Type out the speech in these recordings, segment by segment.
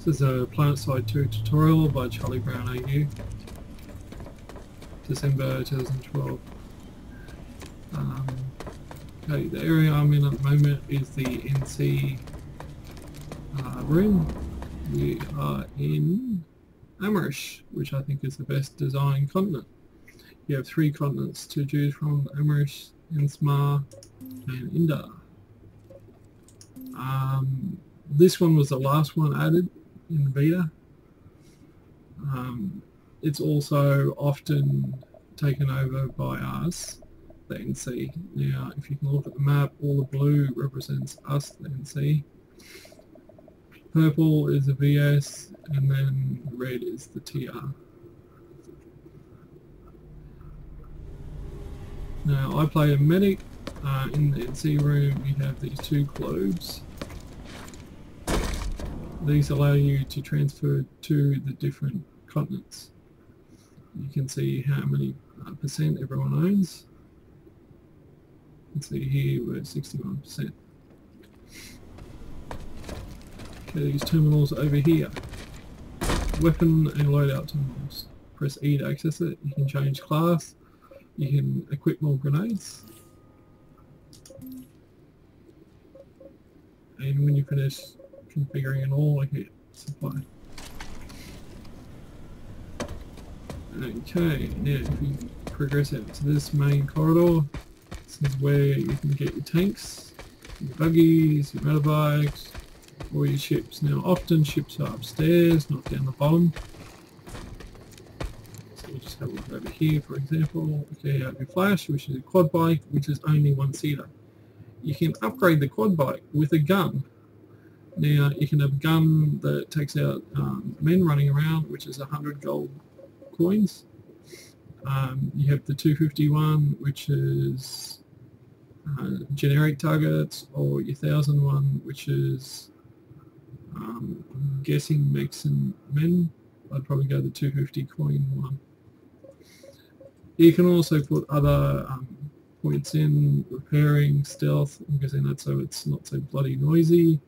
This is a Planetside 2 tutorial by Charliebrownau, December 2012. Okay, the area I'm in at the moment is the NC room. We are in Amarish, which I think is the best designed continent. You have 3 continents to choose from: Amarish, Insmar and Indar. This one was the last one added in the beta. It's also often taken over by us, the NC. Now if you can look at the map, all the blue represents us, the NC. Purple is the VS, and then red is the TR. Now I play a medic. In the NC room we have these 2 globes. These allow you to transfer to the different continents. You can see how many percent everyone owns. You can see here we're 61%. Okay, these terminals over here. Weapon and loadout terminals. Press E to access it. You can change class. You can equip more grenades. And when you finish configuring an all, hit supply. Okay, now if you progress out to this main corridor, this is where you can get your tanks, your buggies, your motorbikes, or your ships. Now often ships are upstairs, not down the bottom. So we'll just have a look over here, for example. Okay, you have your Flash, which is a quad bike, which is only 1-seater. You can upgrade the quad bike with a gun. Now you can have a gun that takes out men running around, which is 100 gold coins. You have the 251, which is generic targets, or your 1001, which is I'm guessing mechs and men. I'd probably go the 250 coin one. You can also put other points in: repairing, stealth. I'm guessing that's so it's not so bloody noisy.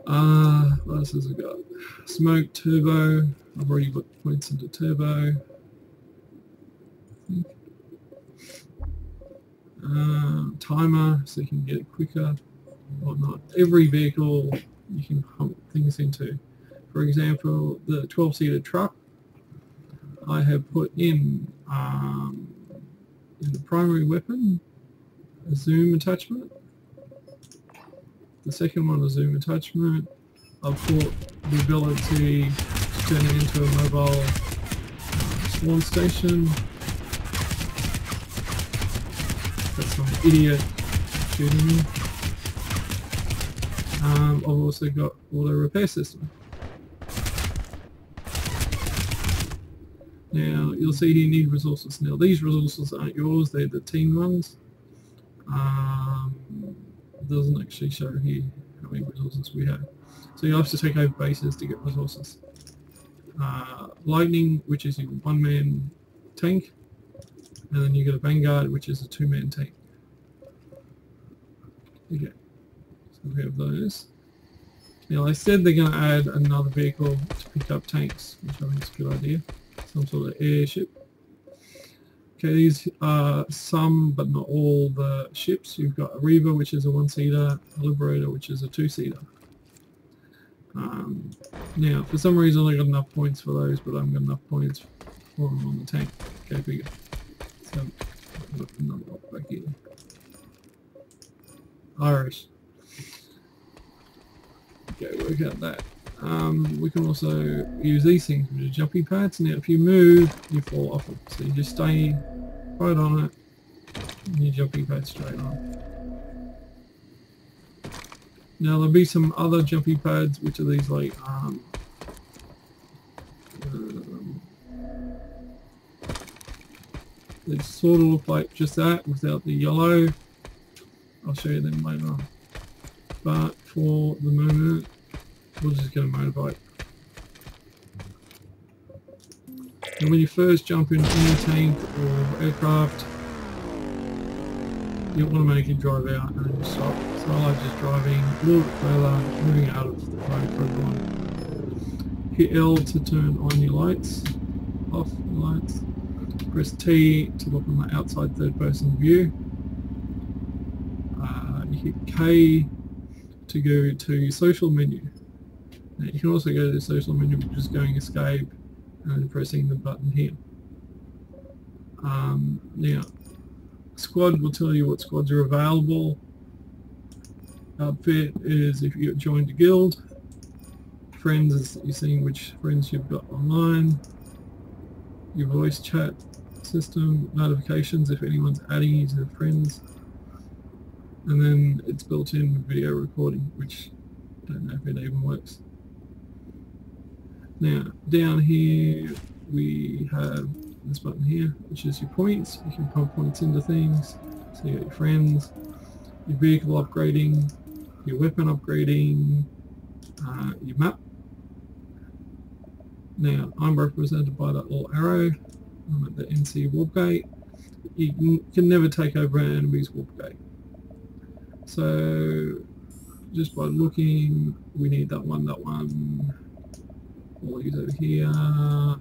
What else has it got? Smoke, turbo. I've already put points into turbo. Timer, so you can get it quicker. Whatnot. Every vehicle you can pump things into. For example, the 12-seater truck, I have put in the primary weapon a zoom attachment. The second one, a zoom attachment. I've put the ability to turn it into a mobile spawn station. Got some idiot shooting me. I've also got auto repair system. Now you'll see here need resources. Now these resources aren't yours, they're the team ones. It doesn't actually show here how many resources we have. So you have to take over bases to get resources. Lightning, which is your 1-man tank, and then you get a Vanguard, which is a 2-man tank. Okay, so we have those. Now I said they're going to add another vehicle to pick up tanks, which I think is a good idea. Some sort of airship. Okay, these are some but not all the ships. You've got a Reaver, which is a 1-seater, a Liberator, which is a 2-seater. Now, for some reason I got enough points for those, but I haven't got enough points for them on the tank. Okay, bigger. So, I've got another one back here. Irish. Okay, work out that. We can also use these things, which are jumping pads. Now if you move, you fall off it. So you just stay right on it, and your jumping pad straight on. Now there'll be some other jumping pads, which are these like they sort of look like just that without the yellow. I'll show you them later on. But for the moment, we'll just get a motorbike. And when you first jump in any tank or aircraft, you automatically drive out and then stop. So I like just driving a little bit further, moving out of the road for everyone. Hit L to turn on your lights, off your lights. Press T to look on the outside third person view. You hit K to go to your social menu. Now you can also go to the social menu by just going escape and then pressing the button here. Now, squad will tell you what squads are available. Outfit is if you joined a guild. Friends is you're seeing which friends you've got online. Your voice chat system, notifications if anyone's adding you to the friends. And then it's built-in video recording, which I don't know if it even works. Now, down here we have this button here, which is your points. You can pump points into things. So you got your friends, your vehicle upgrading, your weapon upgrading, your map. Now, I'm represented by that little arrow. I'm at the NC warp gate. You can never take over an enemy's warp gate. So, just by looking, we need that one. All these over here. I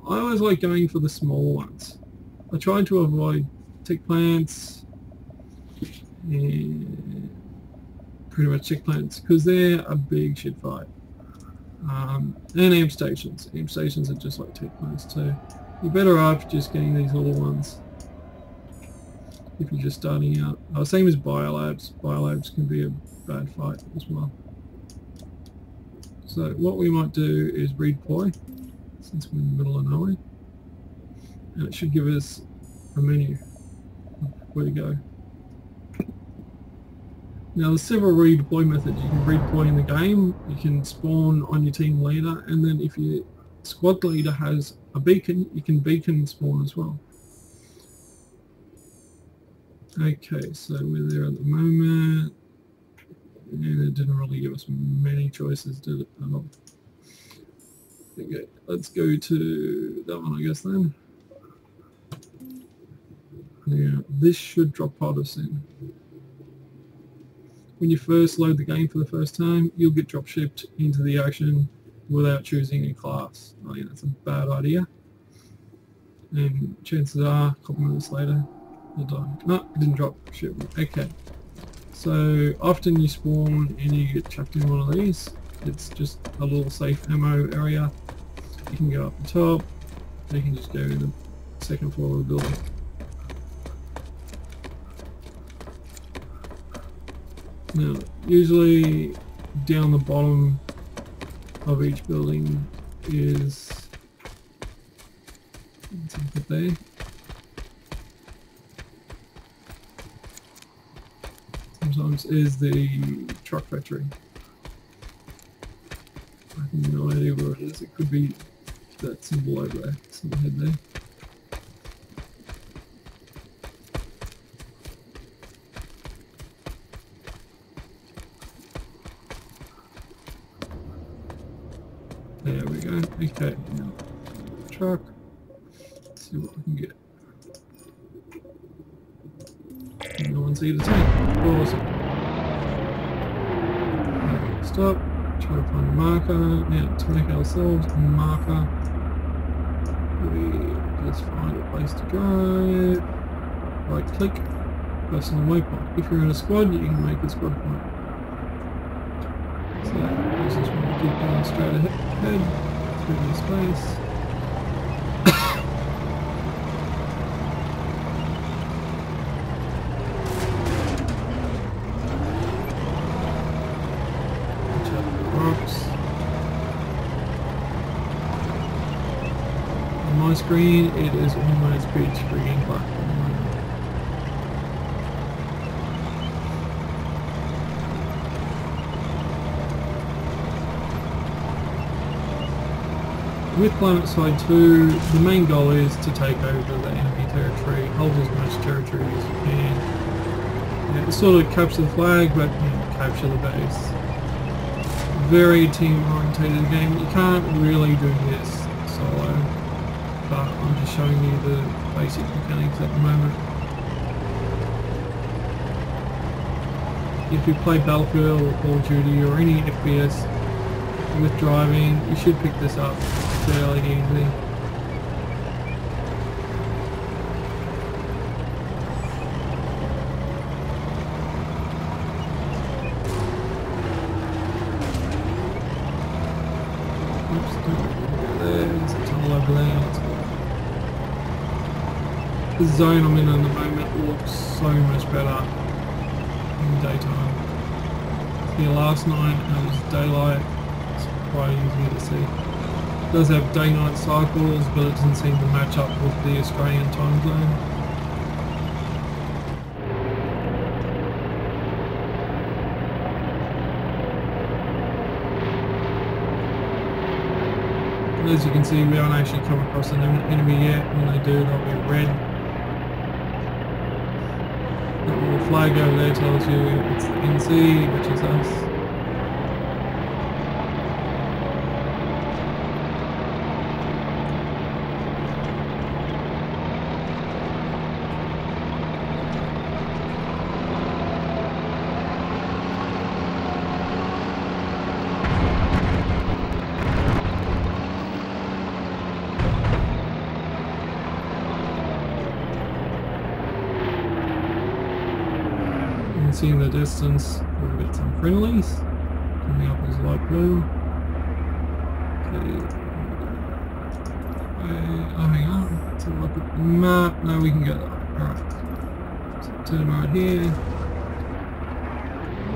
always like going for the small ones. I try to avoid tick plants and pretty much tick plants because they're a big shit fight. And amp stations. Amp stations are just like tick plants too. You're better off just getting these little ones if you're just starting out. Same as biolabs. Biolabs can be a bad fight as well. So what we might do is redeploy, since we're in the middle of nowhere, and it should give us a menu of where to go. Now there's several redeploy methods. You can redeploy in the game, you can spawn on your team leader, and then if your squad leader has a beacon, you can beacon spawn as well. Okay, so we're there at the moment, and it didn't really give us many choices, did it, at all? Okay, let's go to that one, I guess, then. Now, this should drop pod us in. When you first load the game for the first time, you'll get drop shipped into the ocean without choosing a class. I think that's a bad idea. And chances are, a couple minutes later, you'll die. No, it didn't drop ship. Okay. So often you spawn and you get chucked in one of these. It's just a little safe ammo area. You can go up the top, or you can just go in the second floor of the building. Now, usually down the bottom of each building is something there. Sometimes is the truck factory. I have no idea where it is. It could be that symbol over there, something head there. There we go. Okay, now truck. Let's see what we can get. No one's here to take. Awesome. Okay, stop. Try to find a marker. Now to make ourselves a marker, we just find a place to drive. Right click. Personal waypoint. If you're in a squad, you can make a squad point. So I just want to keep going straight ahead through the space. Watch out for the rocks. On my screen, it is almost pitch freaking black at the moment. With Planetside 2, the main goal is to take over the enemy territory, hold as much territory as you can. Yeah, sort of capture the flag, but capture the base. Very team-orientated game. You can't really do this solo, but I'm just showing you the basic mechanics at the moment. if you play Battlefield or Call of Duty or any FPS with driving, you should pick this up fairly easily. The zone I'm in at the moment looks so much better in the daytime. Here last night it was daylight, it's quite easy to see. It does have day-night cycles, but it doesn't seem to match up with the Australian time zone. And as you can see, we haven't actually come across an enemy yet. When they do, they'll be red. That little flag over there tells you it's the NC, which is us. See in the distance, we've got some friendlies coming up as light blue. Okay. Oh, hang on. Let's have a look at the map. No, we can go that way. Alright. So turn right here.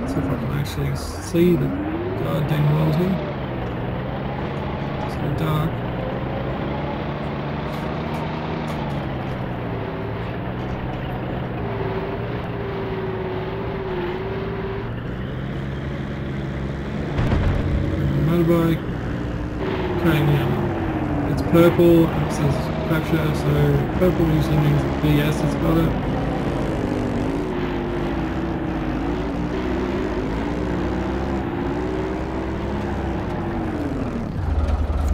See if I can actually see the goddamn world here. It's so dark. Motorbike. Okay, now it's purple and it says capture, so purple usually means the BS has got it.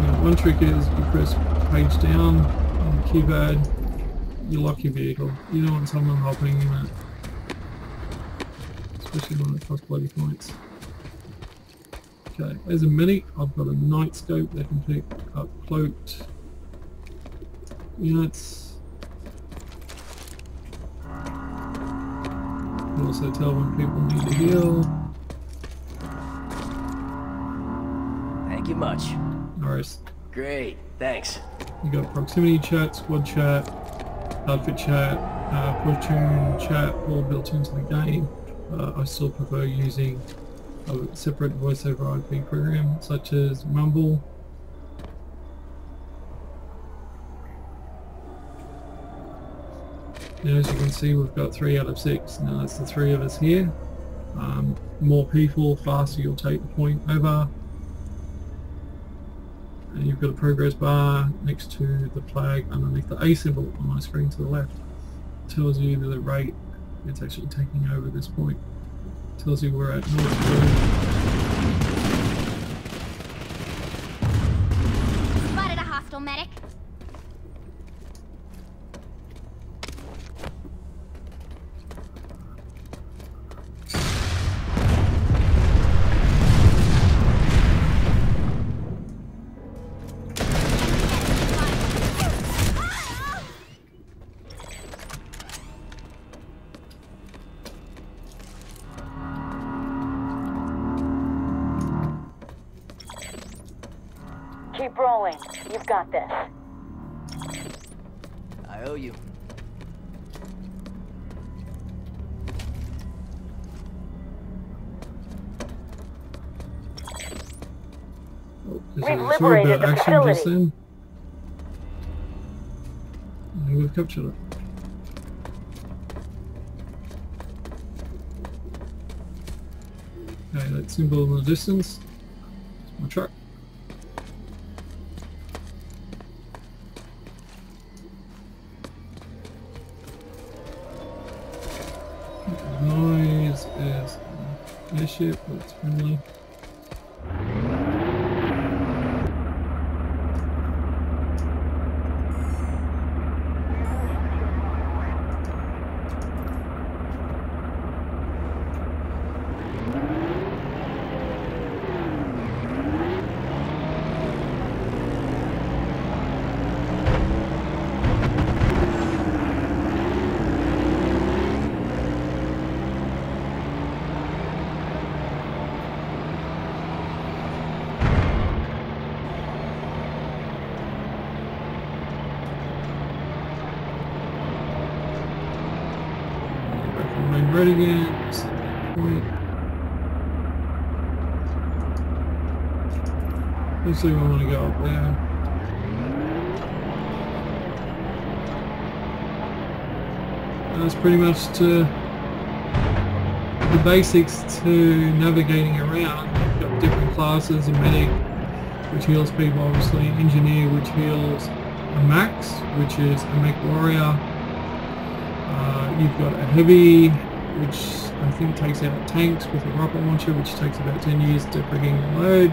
Now, one trick is you press page down on the keypad, you lock your vehicle. You don't want someone hopping in it, especially when it costs bloody points. Okay, as a medic, I've got a night scope that can pick up cloaked units. Can also tell when people need to heal. Thank you much. Nice. Great, thanks. You got proximity chat, squad chat, outfit chat, platoon chat, all built into the game. I still prefer using a separate voice over IP program such as Mumble. Now, as you can see, we've got 3 out of 6. Now that's the 3 of us here. More people, faster you'll take the point over. And you've got a progress bar next to the flag underneath the A symbol on my screen to the left. It tells you the rate it's actually taking over this point. Tells you we're at North Korea. Spotted a hostile medic. Keep rolling. You've got this. I owe you. Oh, We've liberated the facility. Just then. And we've captured it. Okay, that symbol in the distance. It's my truck. Noise is an airship, but it's friendly. going red again. Set that point. Actually, we want to go up there. That's pretty much to the basics to navigating around. You've got different classes: a medic, which heals people, obviously; engineer, which heals; a max, which is a mech warrior. You've got a heavy, which I think takes out tanks with a rocket launcher, which takes about 10 years to frigging load.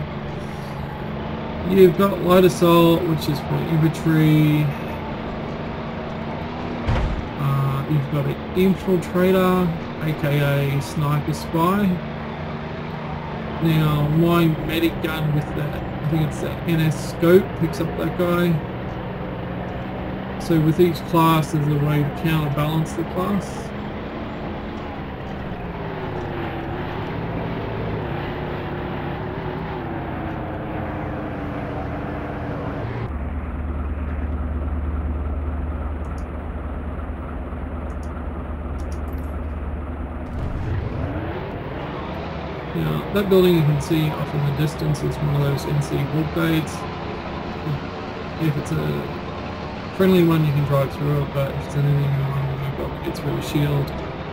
You've got light assault, which is for infantry. You've got an infiltrator, aka sniper spy. Now my medic gun with that, I think it's the NS scope, picks up that guy. So with each class there's a way to counterbalance the class. Now, that building you can see off in the distance is one of those NC hawk gates. If it's a friendly one, you can drive through it, but if it's an enemy one, you've got to get through the shield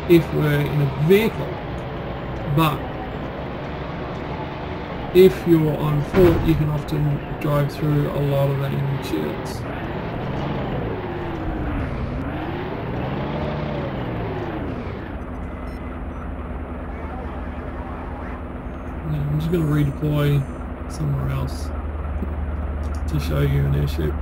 if we're in a vehicle. But if you're on foot, you can often drive through a lot of the enemy shields. I'm just going to redeploy somewhere else to show you an airship.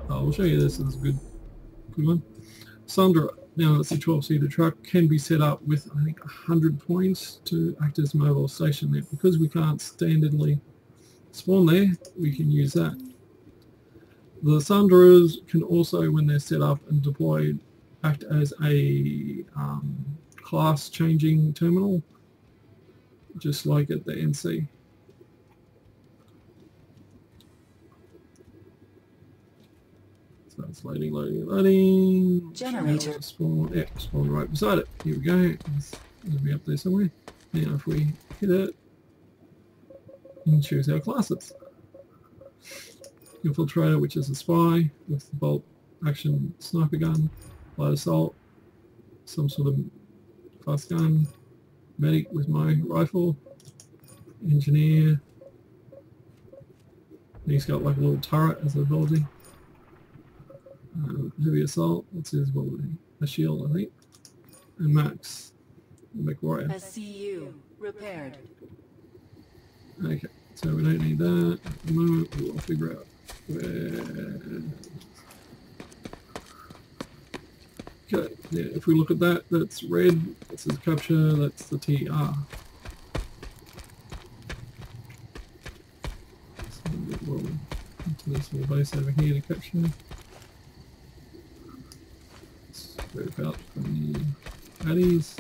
I'll show you this. This is a good one. Sandra, now it's a 12-seater truck, can be set up with I think 100 points to act as a mobile station there. Because we can't standardly spawn there, we can use that. The Sandras can also, when they're set up and deployed, act as a class changing terminal, just like at the NC. So it's loading. Generator. Spawn, yeah, spawn right beside it. Here we go. It'll be up there somewhere. Now if we hit it, and choose our classes. Infiltrator, which is a spy with the bolt action sniper gun; light assault, some sort of fast gun; medic with my rifle; engineer, and he's got like a little turret as an ability; heavy assault, what's his ability? A shield, I think; and max, mech warrior. SCU repaired. Okay, so we don't need that at the moment. We'll figure out where. Okay, yeah, if we look at that, that's red, that says capture, that's the TR. So we'll into this little base over here to capture. Let's group out from the baddies.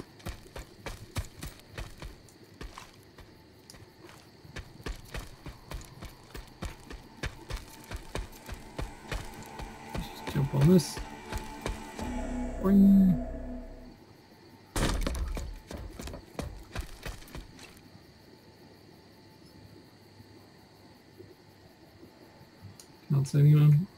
Jump on this. Boing. Can't see anyone.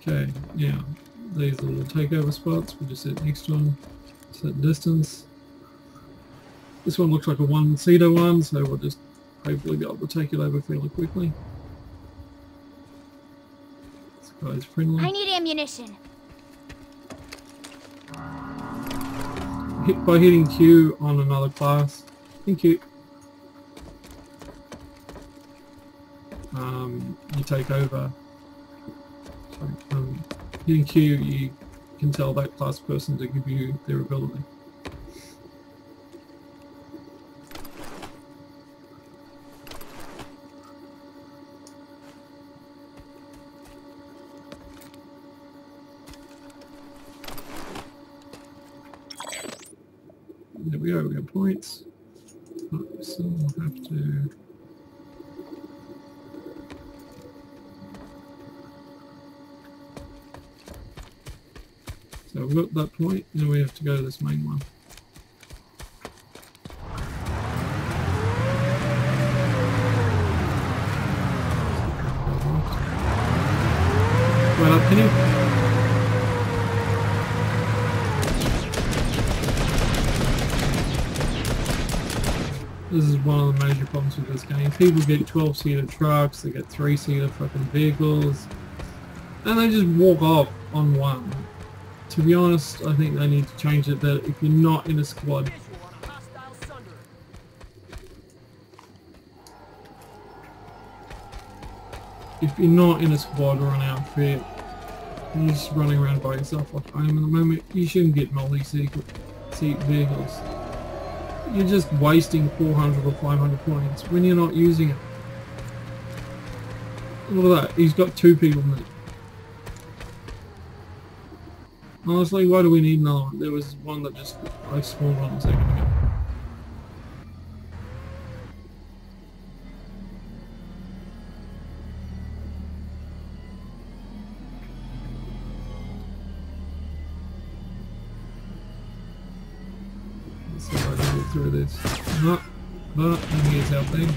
Okay, now these are little takeover spots. We just set next to them, set distance. This one looks like a one-seater one, so we'll just hopefully be able to take it over fairly quickly. This guy's friendly. I need ammunition. Hit by hitting Q on another class. Thank you. You take over. Hitting Q, you can tell that class person to give you their ability. There we go, we got points. But we still have to... So we've got that point, now we have to go to this main one. Right up, can you? This is one of the major problems with this game. People get 12-seater trucks, they get 3-seater fucking vehicles, and they just walk off on one. To be honest, I think they need to change it that if you're not in a squad, if you're not in a squad or an outfit, and you're just running around by yourself like I am at the moment, you shouldn't get multi-seat vehicles. You're just wasting 400 or 500 points when you're not using it. Look at that, he's got 2 people in it. Honestly, why do we need another one? There was one that just I spawned on a second ago. Let's see if I can get through this. No, but here's our thing.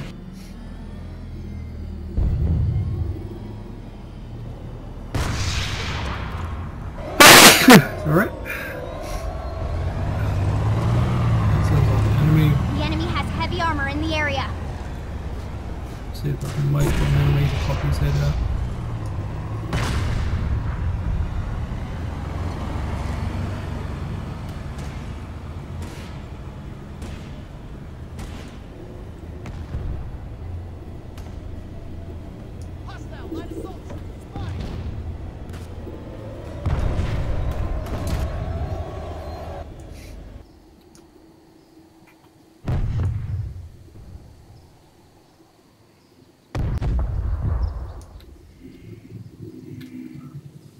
Alright. Sounds like an enemy. The enemy has heavy armor in the area. See if I can wait for an enemy to pop his head out.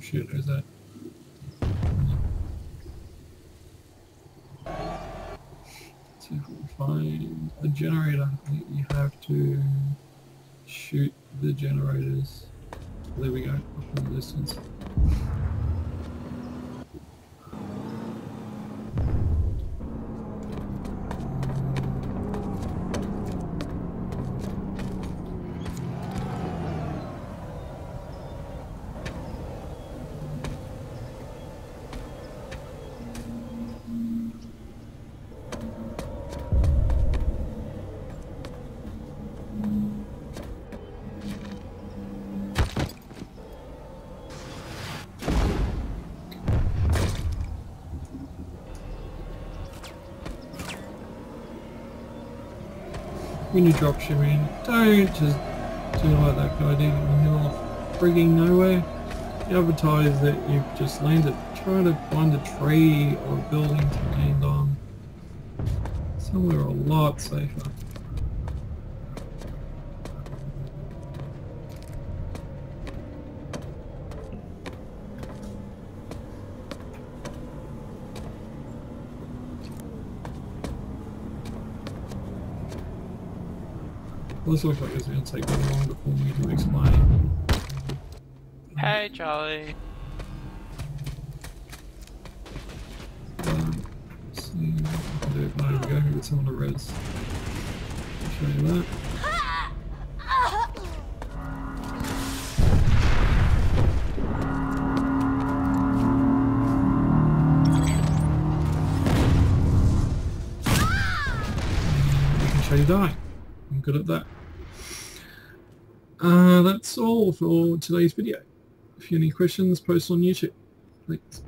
Shit, where's that? See if we can find a generator. I think you have to shoot the generators. There we go, up in the distance. When you drop shimming, don't just do like that guy did in the middle of frigging nowhere. You advertise that you've just landed. Try to find a tree or a building to land on. Somewhere a lot safer. This looks like it's going to take a little longer for me to explain. Hey, Charlie. Let's see what I can do. There we go, get some of the res. I'll show you that. And you can show you die. I'm good at that. That's all for today's video. If you have any questions, post on YouTube. Thanks.